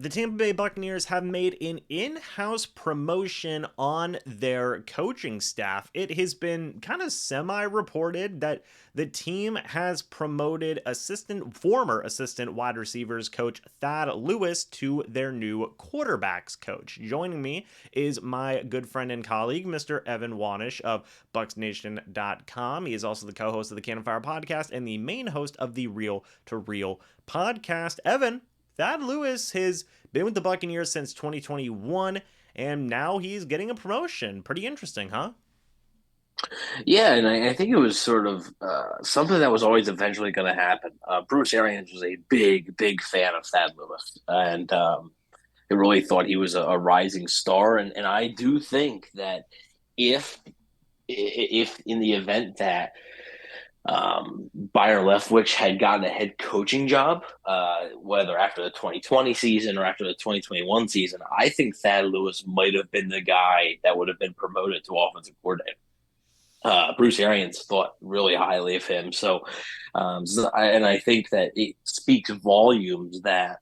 The Tampa Bay Buccaneers have made an in-house promotion on their coaching staff. It has been kind of semi-reported that the team has promoted former assistant wide receivers coach Thad Lewis to their new quarterbacks coach. Joining me is my good friend and colleague, Mr. Evan Wanish of BucsNation.com. He is also the co-host of the Cannon Fire podcast and the main host of the Real to Real podcast. Evan, Thad Lewis has been with the Buccaneers since 2021, and now he's getting a promotion. Pretty interesting, huh? Yeah, and I think it was sort of something that was always eventually going to happen. Bruce Arians was a big fan of Thad Lewis, and he really thought he was a rising star. And I do think that if if in the event that Byron Leftwich had gotten a head coaching job, whether after the 2020 season or after the 2021 season, I think Thad Lewis might have been the guy that would have been promoted to offensive coordinator. Bruce Arians thought really highly of him. And I think that it speaks volumes that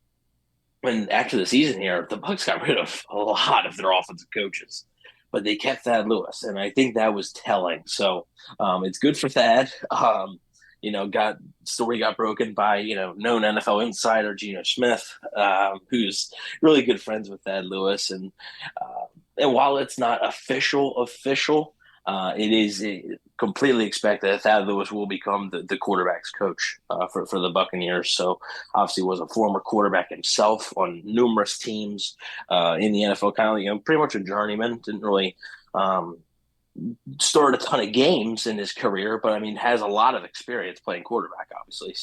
when after the season here, the Bucs got rid of a lot of their offensive coaches, but they kept Thad Lewis, and I think that was telling. It's good for Thad. Got story got broken by known NFL insider Geno Smith, who's really good friends with Thad Lewis, and while it's not official, it is completely expected that Thad Lewis will become the quarterback's coach for the Buccaneers. So obviously was a former quarterback himself on numerous teams in the NFL, kind of pretty much a journeyman. Didn't really um, start a ton of games in his career, but I mean has a lot of experience playing quarterback, obviously.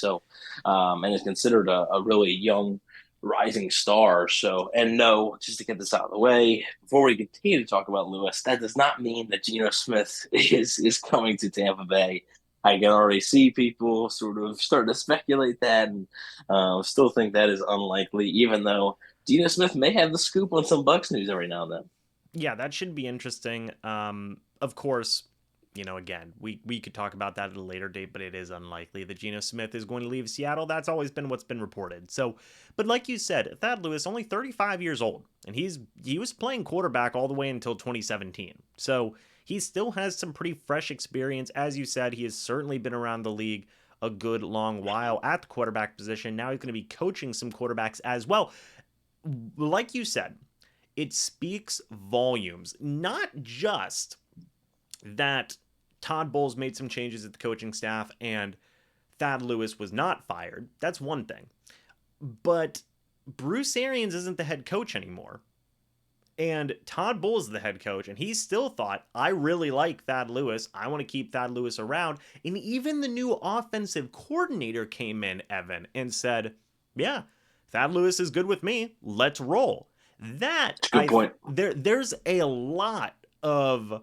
And is considered a really young rising star. And no, just to get this out of the way, before we continue to talk about Lewis, that does not mean that Geno Smith is coming to Tampa Bay. I can already see people sort of starting to speculate that, and still think that is unlikely, even though Geno Smith may have the scoop on some Bucks news every now and then. Yeah, that should be interesting. Of course, again, we could talk about that at a later date, but it is unlikely that Geno Smith is going to leave Seattle. That's always been what's been reported. So, but like you said, Thad Lewis, only 35 years old, and he was playing quarterback all the way until 2017. So he still has some pretty fresh experience. As you said, he has certainly been around the league a good long while at the quarterback position. Now he's going to be coaching some quarterbacks as well. Like you said, it speaks volumes, not just that Todd Bowles made some changes at the coaching staff and Thad Lewis was not fired. That's one thing. But Bruce Arians isn't the head coach anymore. And Todd Bowles is the head coach, and he still thought, I really like Thad Lewis. I want to keep Thad Lewis around. And even the new offensive coordinator came in, Evan, and said, yeah, Thad Lewis is good with me. Let's roll. That It's a good point. there's there's a lot of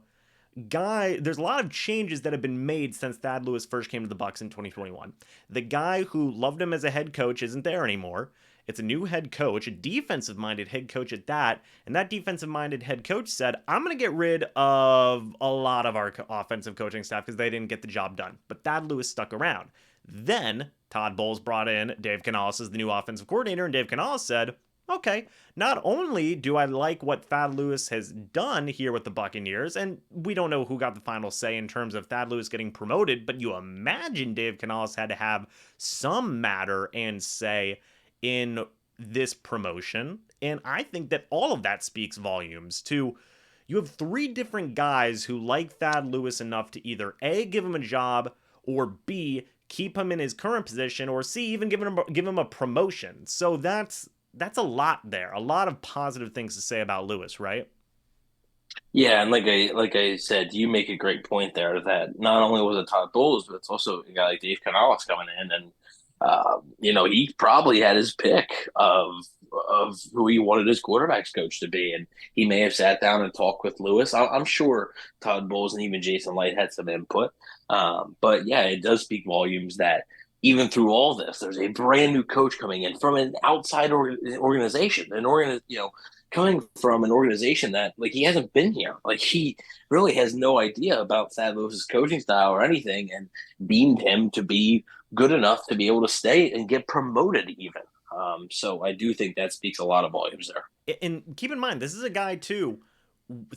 changes that have been made since Thad Lewis first came to the Bucs in 2021. The guy who loved him as a head coach isn't there anymore. It's a new head coach, a defensive minded head coach at that. And that defensive minded head coach said, I'm going to get rid of a lot of our offensive coaching staff because they didn't get the job done. But Thad Lewis stuck around. Then Todd Bowles brought in Dave Canales as the new offensive coordinator, and Dave Canales said, okay, not only do I like what Thad Lewis has done here with the Buccaneers, and we don't know who got the final say in terms of Thad Lewis getting promoted, but you imagine Dave Canales had to have some matter and say in this promotion. And I think that all of that speaks volumes to you have three different guys who like Thad Lewis enough to either A, give him a job, or B, keep him in his current position, or C, even give him a promotion. So that's a lot there. A lot of positive things to say about Lewis, right? Yeah, and like I said, you make a great point there that not only was it Todd Bowles, but it's also a guy like Dave Canales coming in, and he probably had his pick of who he wanted his quarterbacks coach to be, and he may have sat down and talked with Lewis. I'm sure Todd Bowles and even Jason Light had some input, but yeah, it does speak volumes that even through all this, there's a brand new coach coming in from an outside organization, coming from an organization that like he hasn't been here. Like he really has no idea about Thad Lewis's coaching style or anything, and deemed him to be good enough to be able to stay and get promoted even. So I do think that speaks a lot of volumes there. And keep in mind, this is a guy too.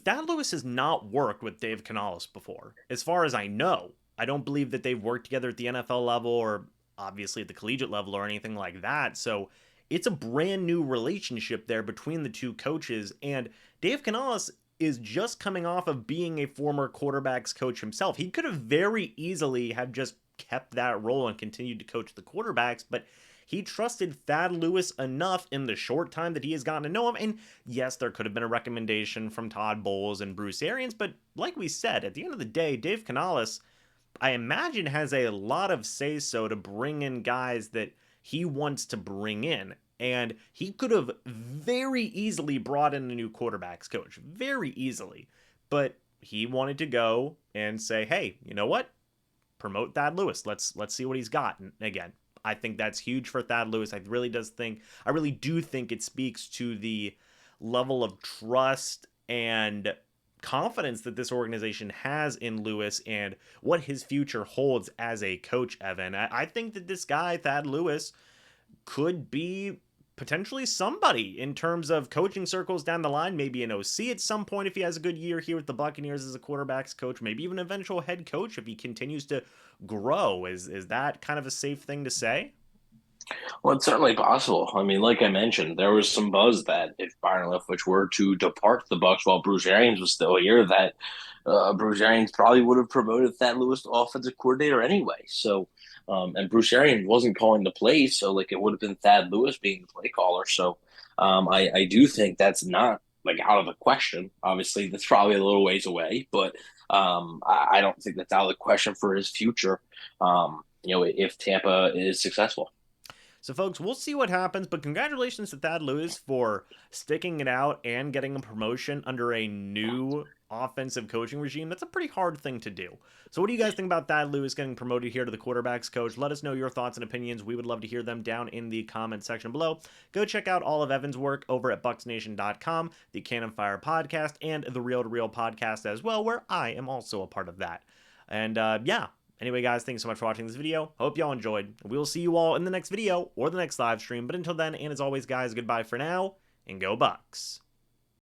Thad Lewis has not worked with Dave Canales before, as far as I know. I don't believe that they've worked together at the NFL level or obviously at the collegiate level or anything like that. So it's a brand new relationship there between the two coaches. And Dave Canales is just coming off of being a former quarterbacks coach himself. He could have very easily have just kept that role and continued to coach the quarterbacks, but he trusted Thad Lewis enough in the short time that he has gotten to know him. And yes, there could have been a recommendation from Todd Bowles and Bruce Arians, but like we said, at the end of the day, Dave Canales, I imagine, has a lot of say so to bring in guys that he wants to bring in. And he could have very easily brought in a new quarterbacks coach, very easily. But he wanted to go and say, hey, you know what? Promote Thad Lewis. Let's see what he's got. And again, I think that's huge for Thad Lewis. I really do think it speaks to the level of trust and confidence that this organization has in Lewis and what his future holds as a coach, Evan. I think that this guy, Thad Lewis, could be potentially somebody in terms of coaching circles down the line, maybe an OC at some point if he has a good year here with the Buccaneers as a quarterbacks coach, maybe even an eventual head coach if he continues to grow. Is that kind of a safe thing to say? Well, it's certainly possible. I mean, like I mentioned, there was some buzz that if Byron Leftwich were to depart the Bucs while Bruce Arians was still here, that Bruce Arians probably would have promoted Thad Lewis to offensive coordinator anyway. So, and Bruce Arians wasn't calling the plays, so like it would have been Thad Lewis being the play caller. So, I do think that's not like out of the question. Obviously, that's probably a little ways away, but I don't think that's out of the question for his future. If Tampa is successful. So, folks, we'll see what happens, but congratulations to Thad Lewis for sticking it out and getting a promotion under a new offensive coaching regime. That's a pretty hard thing to do. So, what do you guys think about Thad Lewis getting promoted here to the quarterbacks coach? Let us know your thoughts and opinions. We would love to hear them down in the comment section below. Go check out all of Evan's work over at BucsNation.com, the Cannon Fire podcast, and the Real to Real podcast as well, where I am also a part of that. And yeah, anyway, guys, thanks so much for watching this video. Hope y'all enjoyed. We will see you all in the next video or the next live stream. But until then, and as always, guys, goodbye for now, and go Bucs.